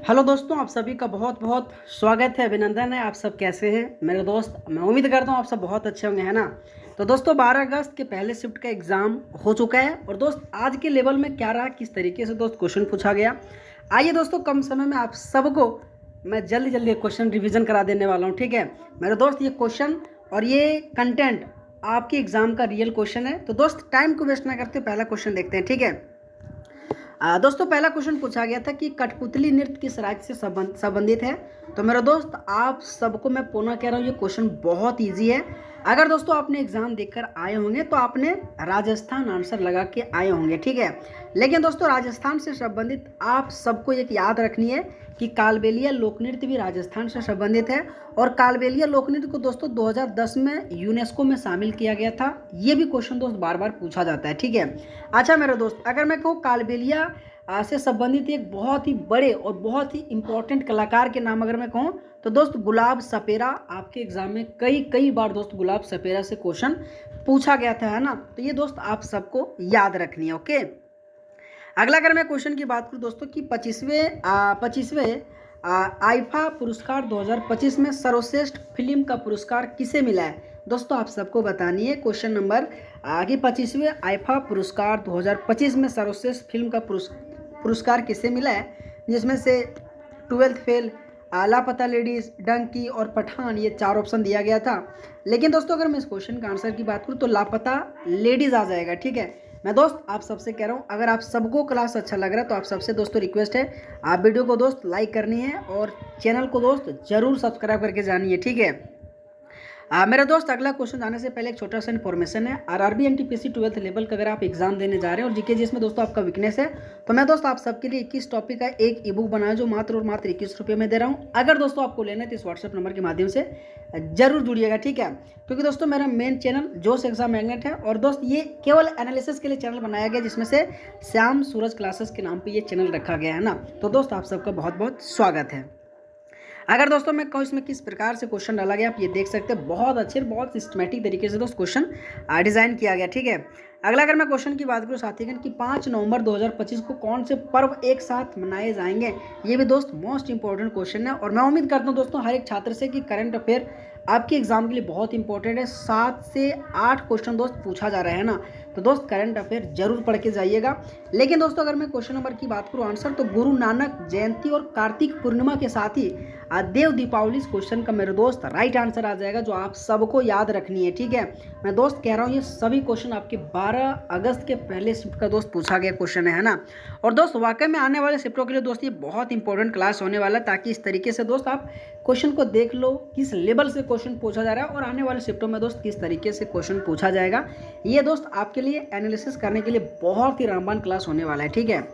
Hello दोस्तों, आप सभी का बहुत बहुत स्वागत है, अभिनंदन है। आप सब कैसे हैं मेरे दोस्त? मैं उम्मीद करता हूँ आप सब बहुत अच्छे होंगे, है ना। तो दोस्तों 12 अगस्त के पहले शिफ्ट का एग्ज़ाम हो चुका है और दोस्त आज के लेवल में क्या रहा, किस तरीके से दोस्त क्वेश्चन पूछा गया। आइए दोस्तों, कम समय में आप सबको मैं जल्दी जल्दी क्वेश्चन रिविज़न करा देने वाला हूँ, ठीक है मेरे दोस्त। ये क्वेश्चन और ये कंटेंट आपके एग्ज़ाम का रियल क्वेश्चन है। तो दोस्त टाइम को वेस्ट ना करते पहला क्वेश्चन देखते हैं, ठीक है। दोस्तों पहला क्वेश्चन पूछा गया था कि कठपुतली नृत्य किस राज्य से संबंधित है। तो मेरे दोस्त आप सबको मैं पुनः कह रहा हूँ, ये क्वेश्चन बहुत इजी है। अगर दोस्तों आपने एग्जाम देकर आए होंगे तो आपने राजस्थान आंसर लगा के आए होंगे, ठीक है। लेकिन दोस्तों राजस्थान से संबंधित आप सबको एक याद रखनी है कि कालबेलिया लोक नृत्य भी राजस्थान से संबंधित है और कालबेलिया लोक नृत्य को दोस्तों 2010 में यूनेस्को में शामिल किया गया था। ये भी क्वेश्चन दोस्त बार बार पूछा जाता है, ठीक है। अच्छा मेरे दोस्त, अगर मैं कहूँ कालबेलिया से संबंधित एक बहुत ही बड़े और बहुत ही इंपॉर्टेंट कलाकार के नाम अगर मैं कहूँ तो दोस्त गुलाब सपेरा। आपके एग्जाम में कई कई बार दोस्त गुलाब सपेरा से क्वेश्चन पूछा गया था, है ना। तो ये दोस्त आप सबको याद रखनी है, ओके। अगला अगर मैं क्वेश्चन की बात करूं दोस्तों कि 25वें आईफा पुरस्कार 2025 में सर्वश्रेष्ठ फिल्म का पुरस्कार किसे मिला है। दोस्तों आप सबको बतानी है क्वेश्चन नंबर कि 25वें आईफा पुरस्कार 2025 में सर्वश्रेष्ठ फिल्म का पुरस्कार किसे मिला है, जिसमें से 12th फेल, लापता लेडीज, डंकी और पठान, ये 4 ऑप्शन दिया गया था। लेकिन दोस्तों अगर मैं इस क्वेश्चन का आंसर की बात करूँ तो लापता लेडीज आ जाएगा, ठीक है। मैं दोस्त आप सबसे कह रहा हूँ, अगर आप सबको क्लास अच्छा लग रहा है तो आप सबसे दोस्तों रिक्वेस्ट है, आप वीडियो को दोस्त लाइक करनी है और चैनल को दोस्त जरूर सब्सक्राइब करके जानी है, ठीक है। मेरा दोस्त अगला क्वेश्चन जाने से पहले एक छोटा सा इन्फॉर्मेशन है। आरआरबी एनटीपीसी 12th लेवल का अगर आप एग्जाम देने जा रहे हैं और जीके जिसमें दोस्तों आपका वीकनेस है, तो मैं दोस्त आप सबके लिए 21 टॉपिक का एक ई बुक बनाया जो मात्र और मात्र 21 रुपये में दे रहा हूँ। अगर दोस्तों आपको लेना है तो इस व्हाट्सएप नंबर के माध्यम से जरूर जुड़िएगा, ठीक है। क्योंकि दोस्तों मेरा मेन चैनल जोश एग्जाम मैग्नेट है और दोस्त ये केवल एनालिसिस के लिए चैनल बनाया गया, जिसमें से श्याम सूरज क्लासेस के नाम पर ये चैनल रखा गया है ना। तो दोस्त आप सबका बहुत बहुत स्वागत है। अगर दोस्तों मैं कहूँ इसमें किस प्रकार से क्वेश्चन डाला गया, आप ये देख सकते हैं, बहुत अच्छे बहुत सिस्टमेटिक तरीके से दोस्त क्वेश्चन डिज़ाइन किया गया, ठीक है। अगला अगर मैं क्वेश्चन की बात करूँ साथीगण कि 5 नवंबर 2025 को कौन से पर्व एक साथ मनाए जाएंगे, ये भी दोस्त मोस्ट इंपॉर्टेंट क्वेश्चन है। और मैं उम्मीद करता हूँ दोस्तों हर एक छात्र से कि करंट अफेयर आपके एग्जाम के लिए बहुत इंपॉर्टेंट है। 7 से 8 क्वेश्चन दोस्त पूछा जा रहा है ना, तो दोस्त करंट अफेयर जरूर पढ़ के जाइएगा। लेकिन दोस्तों अगर मैं क्वेश्चन नंबर की बात करूँ आंसर, तो गुरु नानक जयंती और कार्तिक पूर्णिमा के साथ ही देव दीपावली इस क्वेश्चन का मेरे दोस्त राइट आंसर आ जाएगा, जो आप सबको याद रखनी है, ठीक है। मैं दोस्त कह रहा हूँ ये सभी क्वेश्चन आपके 12 अगस्त के पहले शिफ्ट का दोस्त पूछा गया क्वेश्चन है ना। और दोस्त वाकई में आने वाले शिफ्टों के लिए दोस्त ये बहुत इंपॉर्टेंट क्लास होने वाला है, ताकि इस तरीके से दोस्त आप क्वेश्चन को देख लो किस लेवल से क्वेश्चन पूछा जा रहा है और आने वाले शिफ्टों में दोस्त किस तरीके से क्वेश्चन पूछा जाएगा। ये दोस्त आपके लिए एनालिसिस करने के लिए बहुत ही रामबान क्लास होने वाला है, ठीक है।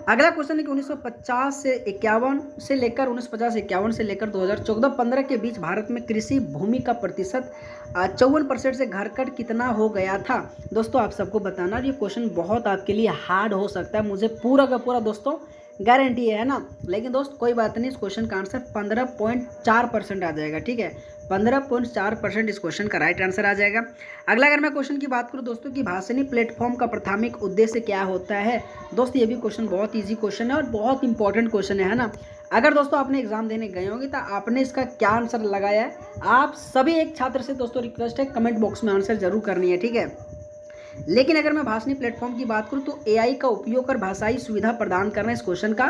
अगला क्वेश्चन है कि 1950 से 51 से लेकर 1950 से 51 से लेकर 2014-15 के बीच भारत में कृषि भूमि का प्रतिशत 54% से घटकर कितना हो गया था। दोस्तों आप सबको बताना, ये क्वेश्चन बहुत आपके लिए हार्ड हो सकता है, मुझे पूरा का पूरा दोस्तों गारंटी है ना। लेकिन दोस्त कोई बात नहीं, इस क्वेश्चन का आंसर 15.4% आ जाएगा, ठीक है। 15.4% इस क्वेश्चन का राइट आंसर आ जाएगा। अगला अगर मैं क्वेश्चन की बात करूं दोस्तों कि भाषणी प्लेटफॉर्म का प्राथमिक उद्देश्य क्या होता है, दोस्त ये भी क्वेश्चन बहुत इजी क्वेश्चन है और बहुत इंपॉर्टेंट क्वेश्चन है ना। अगर दोस्तों आपने एग्जाम देने गए होंगे तो आपने इसका क्या आंसर लगाया है, आप सभी एक छात्र से दोस्तों रिक्वेस्ट है कमेंट बॉक्स में आंसर जरूर करनी है, ठीक है। लेकिन अगर मैं भाषणी प्लेटफॉर्म की बात करूं तो एआई का उपयोग कर भाषाई सुविधा प्रदान करना इस क्वेश्चन का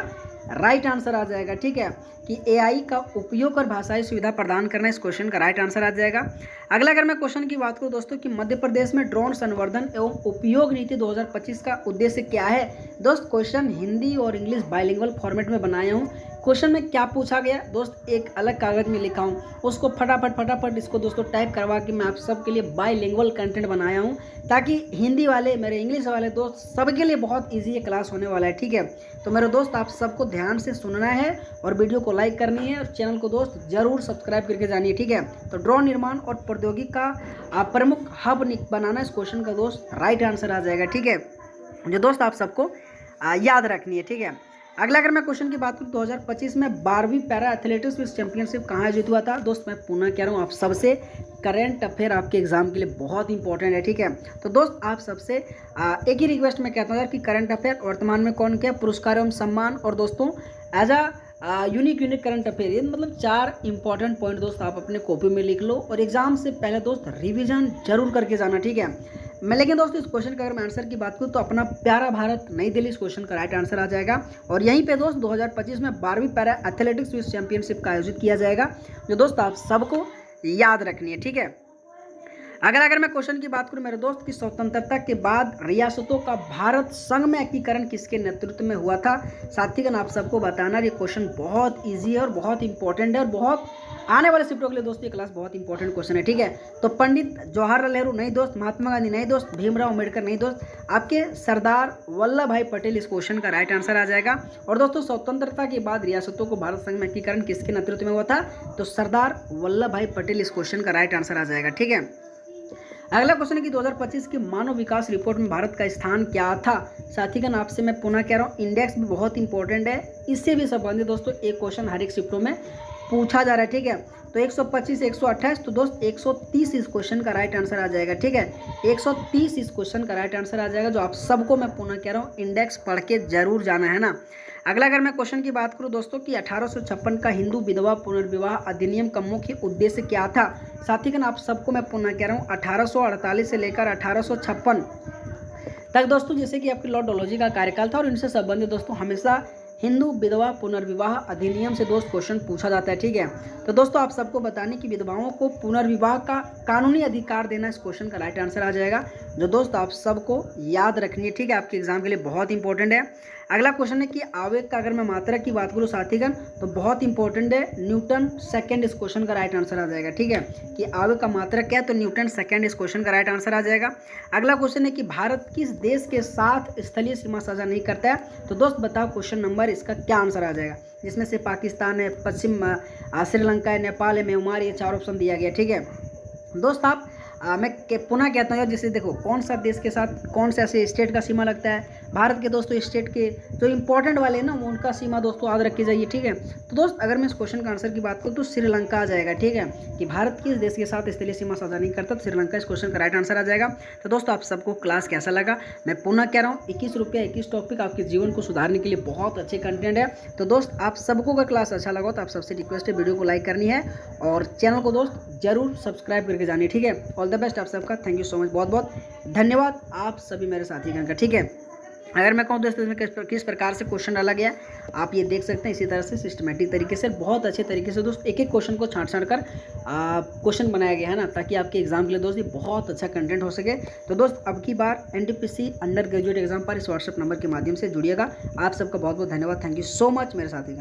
राइट आंसर आ जाएगा, ठीक है। कि एआई का उपयोग कर भाषाई सुविधा प्रदान करना इस क्वेश्चन का राइट आंसर आ जाएगा। अगला अगर मैं क्वेश्चन की बात करूं दोस्तों कि मध्य प्रदेश में ड्रोन संवर्धन एवं उपयोग नीति 2025 का उद्देश्य क्या है। दोस्त क्वेश्चन हिंदी और इंग्लिश बाइलिंगुअल फॉर्मेट में बनाया हूँ। क्वेश्चन में क्या पूछा गया दोस्त, एक अलग कागज में लिखा हूँ, उसको फटाफट इसको दोस्तों टाइप करवा के मैं आप सबके लिए बाइलिंगुअल कंटेंट बनाया हूँ, ताकि हिंदी वाले मेरे इंग्लिश वाले दोस्त सबके लिए बहुत ईजी ये क्लास होने वाला है, ठीक है। तो मेरे दोस्त आप सबको ध्यान से सुनना है और वीडियो को लाइक करनी है और चैनल को दोस्त जरूर सब्सक्राइब करके जानी है, ठीक है। तो ड्रोन निर्माण और प्रौद्योगिकी का प्रमुख हब बनाना इस क्वेश्चन का दोस्त राइट आंसर आ जाएगा, ठीक है। जो दोस्त आप सबको याद रखनी है, ठीक है। अगला अगर मैं क्वेश्चन की बात करूँ 2025 में 12वीं पैरा एथलेटिक्स विश्व चैंपियनशिप कहाँ आयोजित हुआ था। दोस्त मैं पुनः कह रहा हूँ आप सबसे, करंट अफेयर आपके एग्जाम के लिए बहुत इंपॉर्टेंट है, ठीक है। तो दोस्त आप सबसे एक ही रिक्वेस्ट मैं कहता हूँ यार कि करंट अफेयर वर्तमान में कौन क्या पुरस्कार एवं सम्मान और दोस्तों as a unique current affair. ये मतलब 4 इंपॉर्टेंट पॉइंट दोस्त आप अपने कॉपी में लिख लो और एग्जाम से पहले दोस्त रिवीजन जरूर करके जाना, ठीक है। मैं लेकिन दोस्तों इस क्वेश्चन का अगर मैं आंसर की बात करूँ तो अपना प्यारा भारत नई दिल्ली इस क्वेश्चन का राइट आंसर आ जाएगा। और यहीं पे दोस्त 2025 में 12वीं पैरा एथलेटिक्स विश्व चैंपियनशिप का आयोजित किया जाएगा, जो दोस्त आप सबको याद रखनी है, ठीक है। अगर मैं क्वेश्चन की बात करूं मेरे दोस्त की, स्वतंत्रता के बाद रियासतों का भारत संघ में एकीकरण किसके नेतृत्व में हुआ था? साथीगण आप सबको बताना, ये क्वेश्चन बहुत इजी है और बहुत इंपॉर्टेंट है और बहुत आने वाले शिफ्टों के लिए दोस्तों ये क्लास बहुत इंपॉर्टेंट क्वेश्चन है, ठीक है। तो पंडित जवाहरलाल नेहरू नहीं दोस्त, महात्मा गांधी नहीं दोस्त, भीमराव अम्बेडकर नहीं दोस्त, आपके सरदार वल्लभ भाई पटेल इस क्वेश्चन का राइट आंसर आ जाएगा। और दोस्तों स्वतंत्रता के बाद रियासतों को भारत संघ में एकीकरण किसके नेतृत्व में हुआ था? तो सरदार वल्लभ भाई पटेल इस क्वेश्चन का राइट आंसर आ जाएगा, ठीक है। अगला क्वेश्चन है कि 2025 की मानव विकास रिपोर्ट में भारत का स्थान क्या था? साथीगण आपसे मैं पुनः कह रहा हूँ, इंडेक्स भी बहुत इंपॉर्टेंट है, इससे भी संबंधित दोस्तों एक क्वेश्चन हर एक शिफ्टों में पूछा जा रहा है, ठीक है। तो 125 128, तो दोस्त 130 इस क्वेश्चन का राइट आंसर आ जाएगा, ठीक है। 130 इस क्वेश्चन का राइट आंसर आ जाएगा, जो आप सबको मैं पुनः कह रहा हूँ इंडेक्स पढ़ के जरूर जाना है ना। अगला अगर मैं क्वेश्चन की बात करूं दोस्तों कि 1856 का हिंदू विधवा पुनर्विवाह अधिनियम का मुख्य उद्देश्य क्या था? साथीगण आप सबको मैं पुनः कह रहा हूं 1848 से लेकर 1856 तक दोस्तों, जैसे कि आपकी लॉर्ड डलहौजी का कार्यकाल था और इनसे संबंधित दोस्तों हमेशा हिंदू विधवा पुनर्विवाह अधिनियम से दोस्त क्वेश्चन पूछा जाता है, ठीक है। तो दोस्तों आप सबको बताने कि विधवाओं को पुनर्विवाह का कानूनी अधिकार देना इस क्वेश्चन का राइट आंसर आ जाएगा, जो दोस्त आप सबको याद रखनी है, ठीक है, आपके एग्जाम के लिए बहुत इंपॉर्टेंट है। अगला क्वेश्चन है कि आवेग का अगर मैं मात्रा की बात करूँ साथीगण तो बहुत इंपॉर्टेंट है, न्यूटन सेकंड इस क्वेश्चन का राइट आंसर आ जाएगा, ठीक है। कि आवेग का मात्रा क्या है? तो न्यूटन सेकंड इस क्वेश्चन का राइट आंसर आ जाएगा। अगला क्वेश्चन है कि भारत किस देश के साथ स्थलीय सीमा साझा नहीं करता है? तो दोस्त बताओ क्वेश्चन नंबर इसका क्या आंसर आ जाएगा, जिसमें से पाकिस्तान है, पश्चिम श्रीलंका है, नेपाल है, म्यांमार, ये 4 ऑप्शन दिया गया, ठीक है। दोस्त आप मैं पुनः कहता हूँ, जैसे देखो कौन सा देश के साथ कौन से ऐसे स्टेट का सीमा लगता है, भारत के दोस्तों स्टेट के जो इंपॉर्टेंट वाले हैं ना उनका सीमा दोस्तों याद रख के जाइए, ठीक है। तो दोस्त अगर मैं इस क्वेश्चन का आंसर की बात करूँ तो श्रीलंका आ जाएगा, ठीक है। कि भारत किस देश के साथ स्थलीय सीमा साझा नहीं करता, तो श्रीलंका इस क्वेश्चन का राइट आंसर आ जाएगा। तो दोस्तों आप सबको क्लास कैसा लगा? मैं पुनः कह रहा हूँ 21 रुपया 21 टॉपिक आपके जीवन को सुधारने के लिए बहुत अच्छे कंटेंट है। तो दोस्त आप सबको अगर क्लास अच्छा लगा तो आप सबसे रिक्वेस्ट है वीडियो को लाइक करनी है और चैनल को दोस्त जरूर सब्सक्राइब करके जानी, ठीक है। ऑल द बेस्ट आप सबका, थैंक यू सो मच, बहुत बहुत धन्यवाद आप सभी मेरे साथीगण का, ठीक है। अगर मैं कहूँ दोस्तों इसमें किस प्रकार से क्वेश्चन डाला गया आप ये देख सकते हैं, इसी तरह से सिस्टमेटिक तरीके से बहुत अच्छे तरीके से दोस्त एक एक क्वेश्चन को छांट कर क्वेश्चन बनाया गया है ना, ताकि आपके एग्जाम के लिए दोस्त ये बहुत अच्छा कंटेंट हो सके। तो दोस्त अब की बार NTPC अंडर ग्रेजुएट एग्जाम पर इस व्हाट्सएप नंबर के माध्यम से जुड़िएगा। आप सबका बहुत बहुत धन्यवाद, थैंक यू सो मच मेरे साथीगण।